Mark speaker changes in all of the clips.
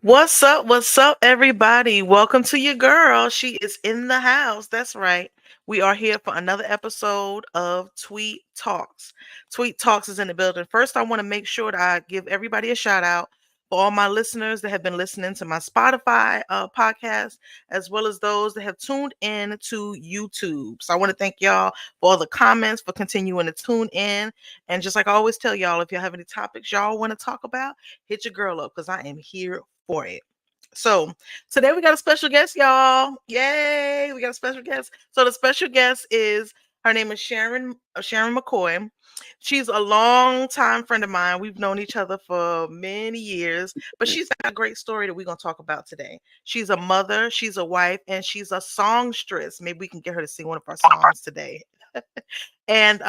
Speaker 1: What's up? What's up, everybody? Welcome to your girl. She is in the house. That's right. We are here for another episode of Tweet Talks. Tweet Talks is in the building. First, I want to make sure that I give everybody a shout out for all my listeners that have been listening to my Spotify podcast, as well as those that have tuned in to YouTube. So I want to thank y'all for all the comments, for continuing to tune in. And just like I always tell y'all, if y'all have any topics y'all want to talk about, hit your girl up because I am here for it. So today we got a special guest, y'all. Yay! We got a special guest. So the special guest is her name is Sharon Mckoy. She's a long time friend of mine. We've known each other for many years, but she's got a great story that we're gonna talk about today. She's a mother, she's a wife, and she's a songstress. Maybe we can get her to sing one of our songs today. And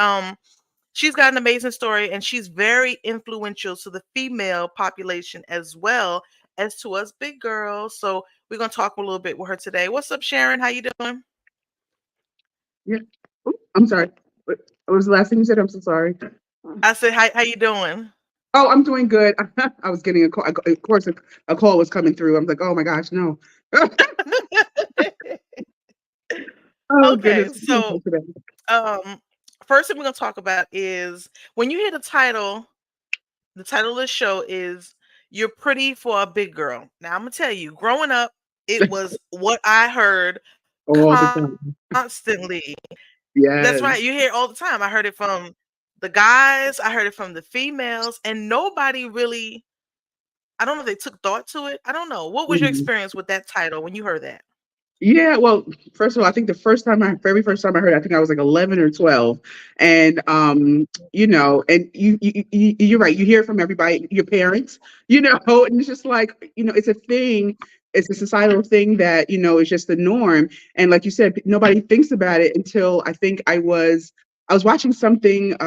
Speaker 1: she's got an amazing story, and she's very influential to the female population as well as to us big girls. So we're gonna talk a little bit with her today. What's up, Sharon? How you doing?
Speaker 2: Yeah. I'm sorry. What was the last thing you said? I'm so sorry.
Speaker 1: I said, how you doing?
Speaker 2: Oh, I'm doing good. I was getting a call. Of course, a call was coming through. I'm like, oh my gosh, no. Oh
Speaker 1: Okay,
Speaker 2: goodness.
Speaker 1: so um, first thing we're gonna talk about is when you hear the title of the show is "You're Pretty for a Big Girl." Now I'm gonna tell you, growing up, it was what I heard
Speaker 2: All the time.
Speaker 1: constantly. That's right.
Speaker 2: Yes.
Speaker 1: You hear it all the time. I heard it from the guys, I heard it from the females, and nobody really, I don't know if they took thought to it. I don't know. What was your
Speaker 2: Mhm.
Speaker 1: experience with that title when you heard that?
Speaker 2: Yeah, well, first of all, I think very first time I heard it, I think I was like 11 or 12. And, and you're right. You hear it from everybody, your parents, and it's just like, it's a thing. It's a societal thing that, is just the norm. And like you said, nobody thinks about it until I was watching something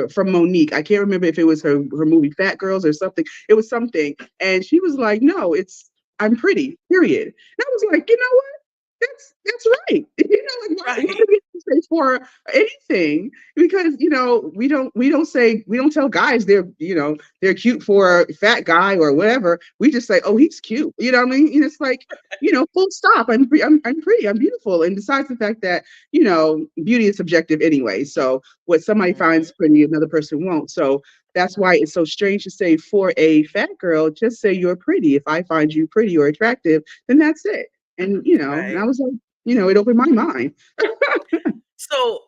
Speaker 2: from Monique. I can't remember if it was her movie Fat Girls or something. It was something. And she was like, no, I'm pretty, period. And I was like, you know what? That's right. Like why
Speaker 1: Right.
Speaker 2: do we have to say for anything? Because we don't tell guys they're cute for a fat guy or whatever. We just say, oh, he's cute. You know what I mean? And it's like, full stop. I'm pretty. I'm beautiful. And besides the fact that beauty is subjective anyway. So what somebody
Speaker 1: Mhm.
Speaker 2: finds pretty, another person won't. So that's why it's so strange to say for a fat girl, just say you're pretty. If I find you pretty or attractive, then that's it. And
Speaker 1: Right.
Speaker 2: I was like, it opened my mind.
Speaker 1: So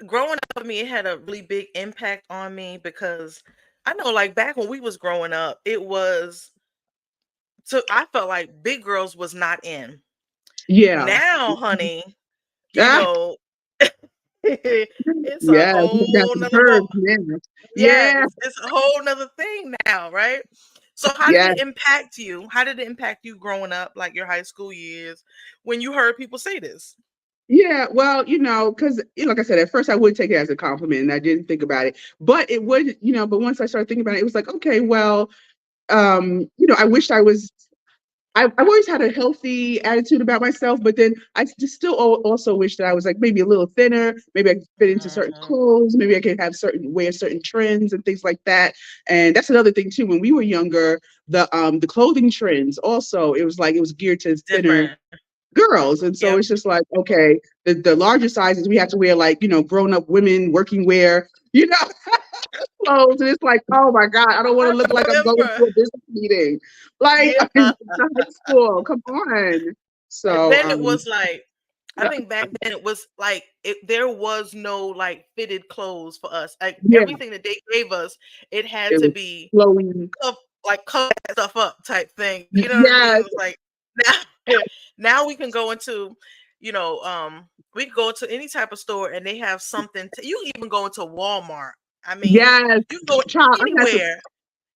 Speaker 1: growing up with me, it had a really big impact on me because I know like back when we was growing up, it was so I felt like big girls was not in.
Speaker 2: Yeah.
Speaker 1: Now, honey, you
Speaker 2: Ah,
Speaker 1: know, it's a
Speaker 2: yes, we got
Speaker 1: whole
Speaker 2: some
Speaker 1: nother ball.
Speaker 2: curves, man.
Speaker 1: Yes,
Speaker 2: Yeah,
Speaker 1: it's a whole nother thing now, right? So how did
Speaker 2: yeah,
Speaker 1: it impact you? How did it impact you growing up, like your high school years, when you heard people say this?
Speaker 2: yeah. Well, because like I said, at first I would take it as a compliment, and I didn't think about it. But it would, but once I started thinking about it, it was like, okay, well, I wished I was I've always had a healthy attitude about myself, but then I just still also wish that I was like maybe a little thinner. Maybe I could fit into certain
Speaker 1: Mhm.
Speaker 2: clothes. Maybe I could wear certain trends and things like that. And that's another thing too. When we were younger, the clothing trends also it was geared to thinner
Speaker 1: Different.
Speaker 2: girls, and so
Speaker 1: Yep.
Speaker 2: it's just like okay, the larger sizes we had to wear like grown up women working wear. Clothes, and it's like, oh my God, I don't want
Speaker 1: I
Speaker 2: to look like I'm going
Speaker 1: remember.
Speaker 2: to a business meeting. Like
Speaker 1: Yeah.
Speaker 2: in high school. Come on.
Speaker 1: And
Speaker 2: So
Speaker 1: then it was like, I think back then it was like there was no like fitted clothes for us. Like
Speaker 2: yeah,
Speaker 1: everything that they gave us, it had
Speaker 2: it
Speaker 1: to
Speaker 2: was
Speaker 1: be
Speaker 2: flowing.
Speaker 1: like cover that stuff up type thing. You know what I mean?
Speaker 2: Yes,
Speaker 1: It was like now now we can go into, you know, we can go into any type of store and they have something to, you can even go into Walmart. I mean,
Speaker 2: yes.
Speaker 1: you can go
Speaker 2: Child, I got some
Speaker 1: anywhere,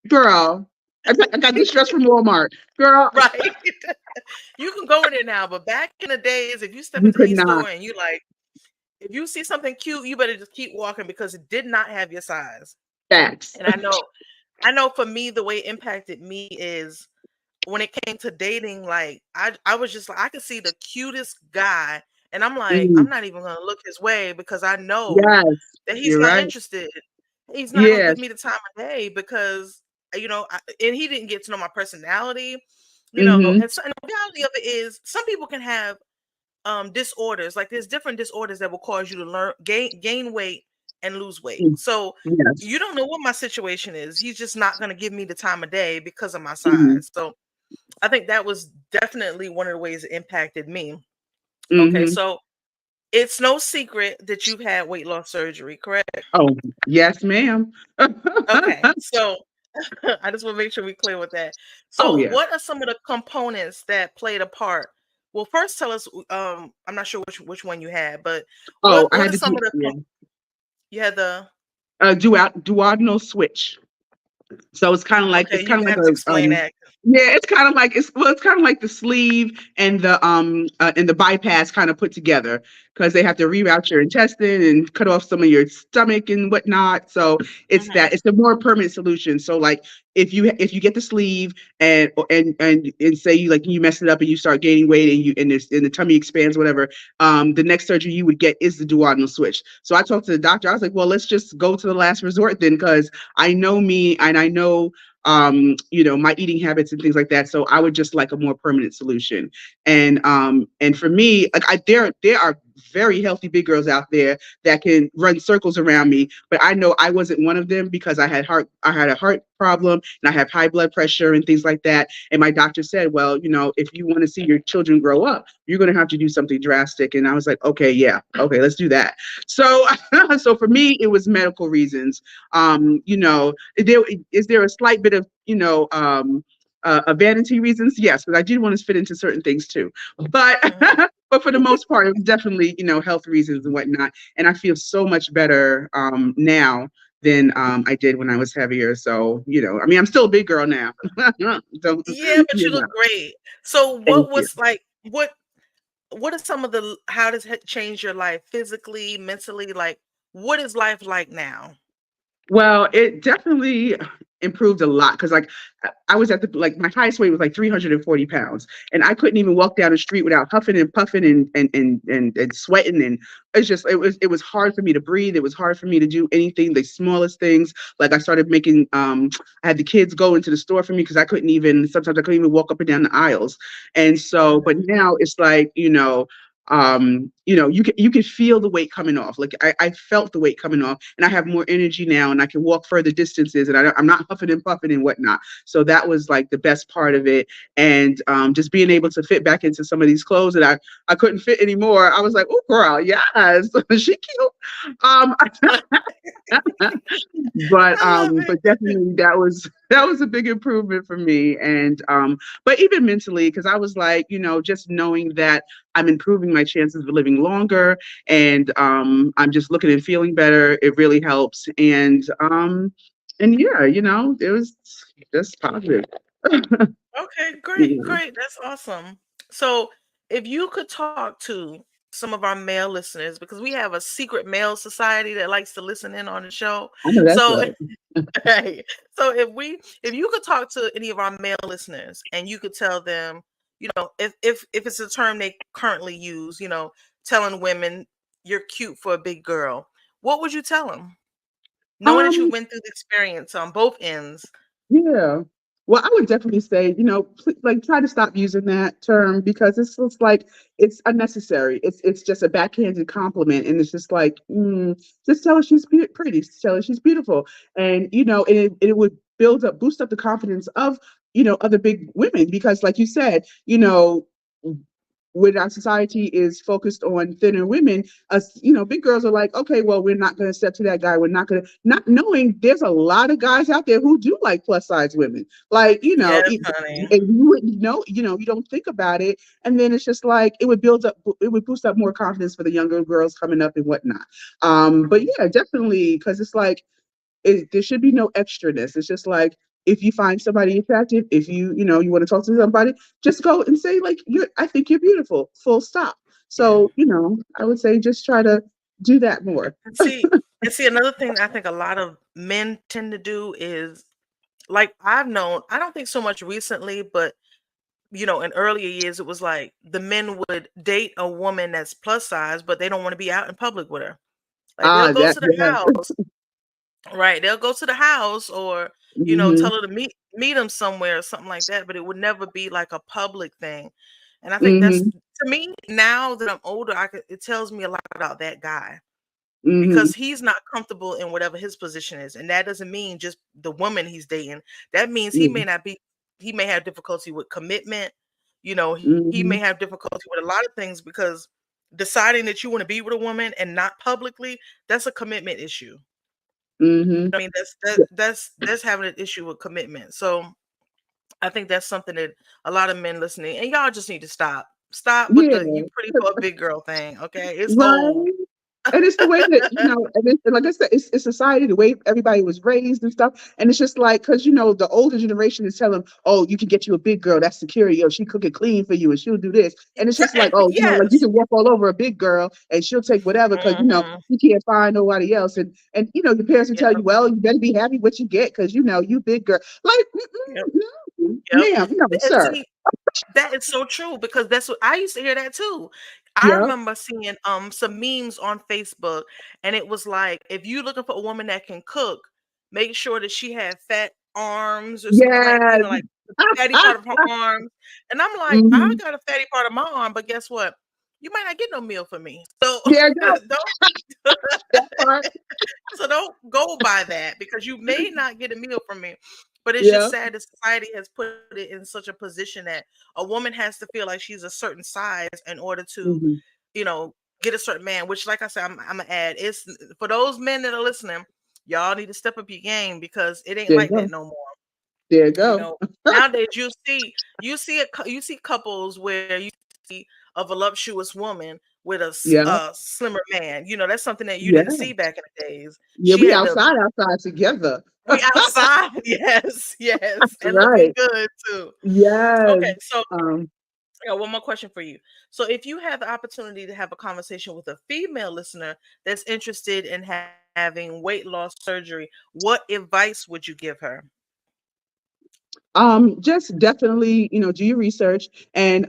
Speaker 2: girl. I got this dress from Walmart. Girl,
Speaker 1: right? You can go in there now, but back in the days, if you step
Speaker 2: you
Speaker 1: into
Speaker 2: could
Speaker 1: any
Speaker 2: not.
Speaker 1: store and you like, if you see something cute, you better just keep walking because it did not have your size.
Speaker 2: Facts.
Speaker 1: And I know for me, the way it impacted me is when it came to dating, like I was just like I could see the cutest guy, and I'm like,
Speaker 2: Mm,
Speaker 1: I'm not even gonna look his way because I know
Speaker 2: yes,
Speaker 1: that he's
Speaker 2: you're
Speaker 1: not
Speaker 2: right.
Speaker 1: interested. He's not gonna
Speaker 2: Yes,
Speaker 1: give me the time of day because and he didn't get to know my personality,
Speaker 2: Mhm.
Speaker 1: and the reality of it is some people can have disorders. Like there's different disorders that will cause you to gain weight and lose weight.
Speaker 2: Mm.
Speaker 1: So
Speaker 2: Yes.
Speaker 1: you don't know what my situation is. He's just not going to give me the time of day because of my
Speaker 2: Mhm.
Speaker 1: size. So I think that was definitely one of the ways it impacted me. Okay,
Speaker 2: Mhm.
Speaker 1: so it's no secret that you've had weight loss surgery, correct?
Speaker 2: Oh, yes, ma'am.
Speaker 1: Okay, so I just want to make sure we clear with that.
Speaker 2: Oh,
Speaker 1: So,
Speaker 2: yeah.
Speaker 1: what are some of the components that played a part? Well, first tell us. I'm not sure which one you had, but
Speaker 2: Oh, I
Speaker 1: what
Speaker 2: had
Speaker 1: are
Speaker 2: to
Speaker 1: some
Speaker 2: do
Speaker 1: of the
Speaker 2: yeah.
Speaker 1: you had the
Speaker 2: Duodenal switch. So
Speaker 1: okay.
Speaker 2: it's
Speaker 1: You're
Speaker 2: kind of
Speaker 1: gonna
Speaker 2: like
Speaker 1: have to explain
Speaker 2: a
Speaker 1: that.
Speaker 2: yeah, it's kind of like it's kind of like the sleeve and the bypass kind of put together because they have to reroute your intestine and cut off some of your stomach and whatnot. So
Speaker 1: Hmm.
Speaker 2: it's a more permanent solution. So like if you get the sleeve and say you mess it up and you start gaining weight and the tummy expands whatever, the next surgery you would get is the duodenal switch. So I talked to the doctor. I was like, well, let's just go to the last resort then because I know me and I know my eating habits and things like that. So I would just like a more permanent solution. And for me, like there are very healthy big girls out there that can run circles around me, but I know I wasn't one of them because I had a heart problem and I have high blood pressure and things like that. And my doctor said, well, if you want to see your children grow up, you're going to have to do something drastic. And I was like, okay, yeah, okay, let's do that. So, so for me, it was medical reasons. There is there a slight bit of vanity reasons? Yes, because I did want to fit into certain things too, but
Speaker 1: Hmm.
Speaker 2: but for the most part, it was definitely health reasons and whatnot. And I feel so much better now than I did when I was heavier. So I mean, I'm still a big girl now. Don't
Speaker 1: Yeah, but you
Speaker 2: you
Speaker 1: look
Speaker 2: know?
Speaker 1: great. So,
Speaker 2: Thank
Speaker 1: what
Speaker 2: you.
Speaker 1: was like? What are some of the? How does it change your life physically, mentally? Like, what is life like now?
Speaker 2: Well, it definitely improved a lot because, like, I was at my highest weight was like 340 pounds, and I couldn't even walk down the street without huffing and puffing and sweating. And it was hard for me to breathe. It was hard for me to do anything, the smallest things. Like I started making, I had the kids go into the store for me because sometimes I couldn't even walk up and down the aisles. And so, but
Speaker 1: Mhm.
Speaker 2: now it's like, you can feel the weight coming off. Like I felt the weight coming off, and I have more energy now, and I can walk further distances, and I'm not huffing and puffing and whatnot. So that was like the best part of it, and just being able to fit back into some of these clothes that I couldn't fit anymore. I was like, oh girl, yes, she cute. but
Speaker 1: I love
Speaker 2: um
Speaker 1: it.
Speaker 2: but definitely that was a big improvement for me. And but even mentally, because I was like, just knowing that I'm improving my chances of living longer, and I'm just looking and feeling better, it really helps. And yeah, it was just positive.
Speaker 1: Okay, great,
Speaker 2: Yeah.
Speaker 1: great. That's awesome. So, if you could talk to some of our male listeners, because we have a secret male society that likes to listen in on the show.
Speaker 2: I know that's
Speaker 1: So,
Speaker 2: right.
Speaker 1: right. So if you could talk to any of our male listeners and you could tell them, if it's a term they currently use, telling women you're cute for a big girl, what would you tell them? Knowing that you
Speaker 2: um
Speaker 1: went through the experience on both ends.
Speaker 2: Yeah. Well, I would definitely say, like try to stop using that term because it's just like it's unnecessary. It's just a backhanded compliment, and it's just like, just tell her she's pretty, just tell her she's beautiful, and it would boost up the confidence of other big women because, like you said, when our society is focused on thinner women, us, big girls are like, okay, well, we're not going to step to that guy. We're not going to, not knowing there's a lot of guys out there who do like plus size women. Like,
Speaker 1: Yes, honey.
Speaker 2: and you wouldn't know, you don't think about it. And then it's just like, it would boost up more confidence for the younger girls coming up and whatnot. But yeah, definitely, because it's like, there should be no extraness. It's just like if you find somebody attractive, if you want to talk to somebody, just go and say like I think you're beautiful. Full stop.
Speaker 1: Yeah.
Speaker 2: So I would say just try to do that more.
Speaker 1: And see, another thing that I think a lot of men tend to do is like I've known, I don't think so much recently, but in earlier years, it was like the men would date a woman that's plus size, but they don't want to be out in public with her. Like they'll
Speaker 2: Ah,
Speaker 1: go
Speaker 2: that
Speaker 1: to the
Speaker 2: yeah.
Speaker 1: house, right? They'll go to the house, or
Speaker 2: Mhm.
Speaker 1: tell her to meet him somewhere or something like that, but it would never be like a public thing. And I think that's,
Speaker 2: Mhm.
Speaker 1: to me, now that I'm older, it tells me a lot about that guy,
Speaker 2: Mhm.
Speaker 1: because he's not comfortable in whatever his position is. And that doesn't mean just the woman he's dating. That means
Speaker 2: Mhm.
Speaker 1: he may have difficulty with commitment. He may
Speaker 2: Mhm.
Speaker 1: have difficulty with a lot of things, because deciding that you want to be with a woman and not publicly, that's a commitment issue.
Speaker 2: Mhm.
Speaker 1: I mean, that's having an issue with commitment. So I think that's something that a lot of men listening, and y'all just need to stop with
Speaker 2: Yeah.
Speaker 1: the "you pretty for a big girl" thing. Okay, it's old.
Speaker 2: Right? And it's the way that, and like I said, it's society, the way everybody was raised and stuff. And it's just like, because, the older generation is telling them, oh, you can get you a big girl, that's security. Oh, she cook it clean for you and she'll do this. And it's just like, oh, like you
Speaker 1: Yes.
Speaker 2: can walk all over a big girl and she'll take whatever because,
Speaker 1: Hmm.
Speaker 2: you can't find nobody else. And your parents will tell
Speaker 1: Yep.
Speaker 2: you, well, you better be happy what you get because, you big girl. Like,
Speaker 1: Yep.
Speaker 2: no,
Speaker 1: Yep.
Speaker 2: ma'am, no,
Speaker 1: And
Speaker 2: sir.
Speaker 1: see, that is so true, because that's what I used to hear that too. I
Speaker 2: Yeah.
Speaker 1: remember seeing some memes on Facebook, and it was like, if you looking for a woman that can cook, make sure that she had fat arms or something, like,
Speaker 2: Yes.
Speaker 1: like the fatty part of her arms. And I'm like, I
Speaker 2: Hmm.
Speaker 1: got a fatty part of my arm, but guess what? You might not get no meal from me. So
Speaker 2: There you go.
Speaker 1: don't
Speaker 2: That part.
Speaker 1: so don't go by that, because you may not get a meal from me. But it's just
Speaker 2: Yeah.
Speaker 1: sad that society has put it in such a position that a woman has to feel like she's a certain size in order to,
Speaker 2: Hmm.
Speaker 1: you know, get a certain man. Which, like I said, I'm gonna add, it's for those men that are listening. Y'all need to step up your game, because it ain't
Speaker 2: There you
Speaker 1: like
Speaker 2: go.
Speaker 1: that no more.
Speaker 2: There you
Speaker 1: You
Speaker 2: go.
Speaker 1: know, nowadays you see couples where you see a voluptuous woman with
Speaker 2: Yeah.
Speaker 1: a slimmer man. That's something that you
Speaker 2: Yeah.
Speaker 1: didn't see back in the days.
Speaker 2: Yeah.
Speaker 1: She
Speaker 2: We
Speaker 1: had to
Speaker 2: outside together.
Speaker 1: we outside. Yes, yes, and looking
Speaker 2: Right.
Speaker 1: good too.
Speaker 2: Yes.
Speaker 1: Okay, so
Speaker 2: Um,
Speaker 1: I got one more question for you. So, if you had the opportunity to have a conversation with a female listener that's interested in having weight loss surgery, what advice would you give her?
Speaker 2: just definitely, do your research and,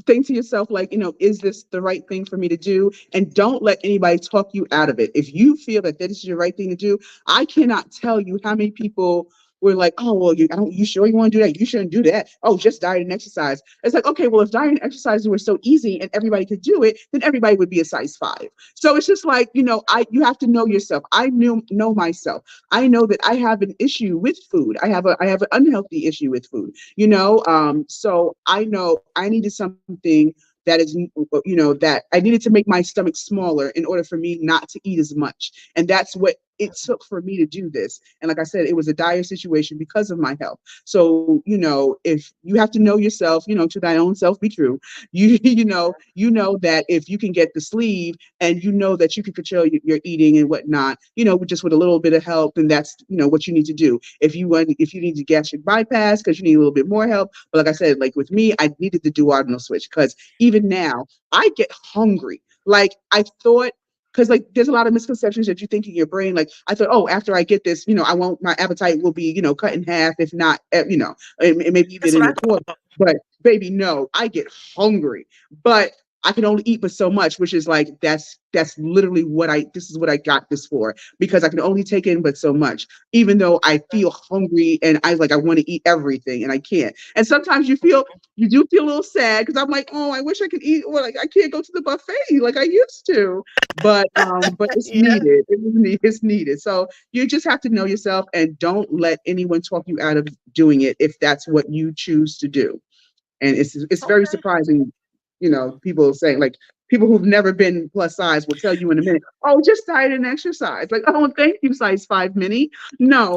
Speaker 2: think to yourself, like, is this the right thing for me to do? And don't let anybody talk you out of it. If you feel that this is your right thing to do, I cannot tell you how many people were like, oh, well, you sure you want to do that? You shouldn't do that. Oh, just diet and exercise. It's like, okay, well, if diet and exercise were so easy and everybody could do it, then everybody would be a size 5. So it's just like, you have to know yourself. I know myself. I know that I have an issue with food. I have an unhealthy issue with food. So I know I needed something that is, that I needed to make my stomach smaller in order for me not to eat as much. And that's what it took for me to do this. And like I said, it was a dire situation because of my health. So, if you have to know yourself, to thy own self be true. You know that if you can get the sleeve and you know that you can control your eating and whatnot, just with a little bit of help, and that's what you need to do. If you need to gastric bypass because you need a little bit more help, but like I said, like with me, I needed the duodenal switch because even now I get hungry. Like I thought. Because like there's a lot of misconceptions that you think in your brain. Like I thought, oh, after I get this, I won't. My appetite will be, cut in half, if not, and maybe
Speaker 1: That's
Speaker 2: even
Speaker 1: what
Speaker 2: in
Speaker 1: I
Speaker 2: a quarter.
Speaker 1: thought.
Speaker 2: But baby, no, I get hungry. But I can only eat but so much, which is like that's literally what I this is what I got this for, because I can only take in but so much, even though I feel hungry and I want to eat everything and I can't. And sometimes you do feel a little sad because I'm like, oh, I wish I could eat. Well, like I can't go to the buffet like I used to. But it's
Speaker 1: Yeah.
Speaker 2: needed. It's needed. So you just have to know yourself and don't let anyone talk you out of doing it if that's what you choose to do. And it's very
Speaker 1: Okay.
Speaker 2: surprising, people saying like people who've never been plus size will tell you in a minute, oh, just diet and exercise. Like, oh, thank you, size 5 mini. No.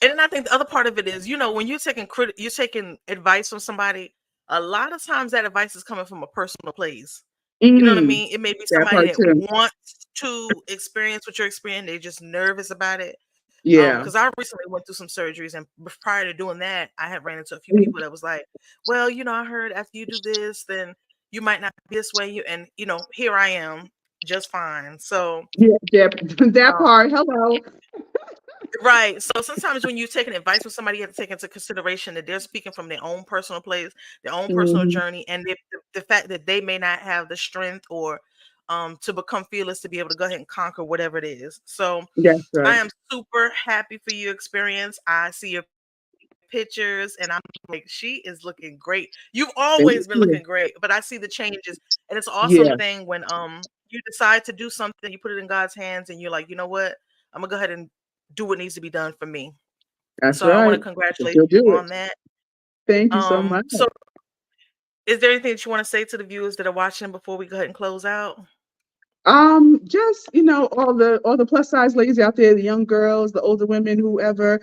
Speaker 1: And then I think the other part of it is, when you're taking advice from somebody, a lot of times that advice is coming from a personal place. You know what I
Speaker 2: Mm,
Speaker 1: mean? It may be
Speaker 2: that
Speaker 1: somebody
Speaker 2: part
Speaker 1: that
Speaker 2: too.
Speaker 1: wants to experience what you're experiencing. They're just nervous about it.
Speaker 2: Yeah.
Speaker 1: Because I recently went through some surgeries, and prior to doing that, I had ran into a few people that was like, "Well, I heard after you do this, then you might not be this way." And here I am, just fine. So,
Speaker 2: Yeah, that
Speaker 1: um,
Speaker 2: part. Hello.
Speaker 1: right. So sometimes when you're taking advice from somebody, you have to take into consideration that they're speaking from their own personal place, their own personal
Speaker 2: Hmm.
Speaker 1: journey, and the fact that they may not have the strength or to become fearless, to be able to go ahead and conquer whatever it is. So
Speaker 2: That's
Speaker 1: I
Speaker 2: right.
Speaker 1: am super happy for your experience. I see your pictures and I'm like, she is looking great. You've always been looking
Speaker 2: Thank
Speaker 1: great, but
Speaker 2: you.
Speaker 1: I see the changes. And it's an awesome thing
Speaker 2: Yeah,
Speaker 1: when you decide to do something, you put it in God's hands and you're like, you know what? I'm gonna go ahead and do what needs to be done for me.
Speaker 2: that's
Speaker 1: So I want
Speaker 2: right.
Speaker 1: to congratulate
Speaker 2: You'll
Speaker 1: you
Speaker 2: do it.
Speaker 1: on that.
Speaker 2: Thank you so much.
Speaker 1: So is there anything that you want to say to the viewers that are watching before we go ahead and close out?
Speaker 2: Just all the plus size ladies out there, the young girls, the older women, whoever,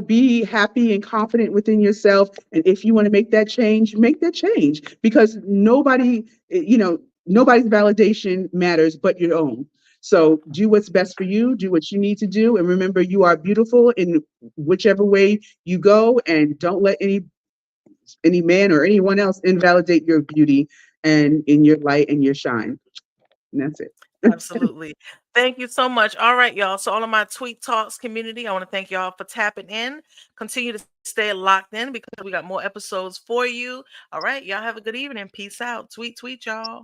Speaker 2: be happy and confident within yourself. And if you want to make that change because nobody's validation matters but your own. So do what's best for you, do what you need to do, and remember you are beautiful in whichever way you go, and don't let any man or anyone else invalidate your beauty and in your light and your shine. And that's it.
Speaker 1: Absolutely. Thank you so much. All right, y'all. So, all of my Tweet Talks community, I want to thank y'all for tapping in. Continue to stay locked in because we got more episodes for you. All right, y'all have a good evening. Peace out. Tweet, tweet, y'all.